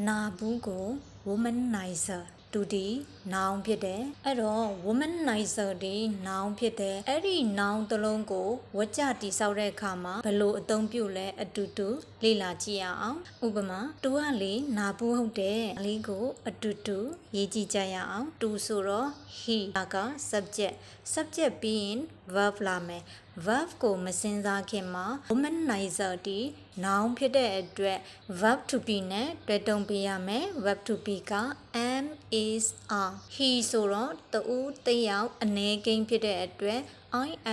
နာဘူးကို womanizer တူဒီ noun ဖြစ်တယ်အဲ့တော့ womanizer ဒီ noun ဖြစ်တယ်အဲ့ဒီ noun တစ်လုံးကိုဝကြတိဆောက်တဲ့အခါမှာဘယ်လိုအသုံးပြုလဲအတူတူလေ့လာကြည့်ရအောင်ဥပမာတူကလေနာဘူးဟုတ်တယ်အလေးကိုအတူတူရေးကြည့်ကြရအောင်တူဆိုတော့ he က subject ပြီးရင် verb လာမယ် verb ကိုမစင်စားခင်မှာ womanizer ဒီ noun ဖြစ်တဲ့အတွက် verb to be နဲ့တွဲတုံးပေးရမယ် verb to be က am is are he ဆိုတော့တူတယောက်အနေကိန်းဖြစ်တဲ့အတွက်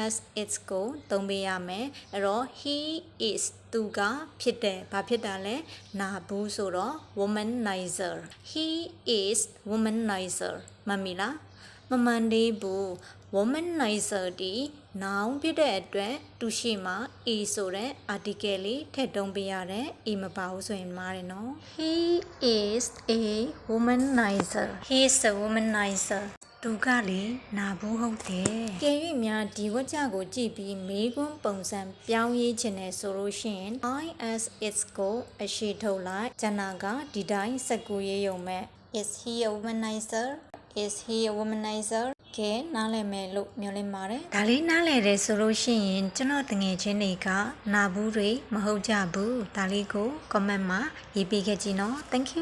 is its ကိုသုံးပေးရမယ်အဲ့တော့ he is သူကဖြစ်တယ်ဘာဖြစ်တာလဲနာဘူးဆိုတော့ womanizer he is womanizer မှန်ပြီလားမမှန်သေးဘူး womanizer ဒီ noun ဖြစ်တဲ့အတွက်သူရှိမှာ a ဆိုတဲ့ article လေးထည့်တုံးပေးရတယ် a မပါဘူးဆိုရင်မှားတယ်နော် he is a womanizer he is a womanizer သူကလေနာဘူးဟုတ်တယ်ကဲ၍များဒီဝကြကိုကြည့်ပြီးမေးခွန်းပုံစံပြောင်းရေးခြင်းနဲ့ဆိုလို့ရှိရင် is its ကိုအရှိထုတ်လိုက်ကျန်တာကဒီတိုင်းစကူရေးရုံမဲ့ is he a womanizer is he a womanizer ကဲနားလည်မယ်လို့မျှော်လင့်ပါတယ်ဒါလေးနားလည်တယ်ဆိုလို့ရှိရင်ကျွန်တော်တငယ်ချင်းတွေကနာဘူးတွေမဟုတ်ကြဘူးဒါလေးကို comment မှာရေးပေးခဲ့ကြည့်နော် thank you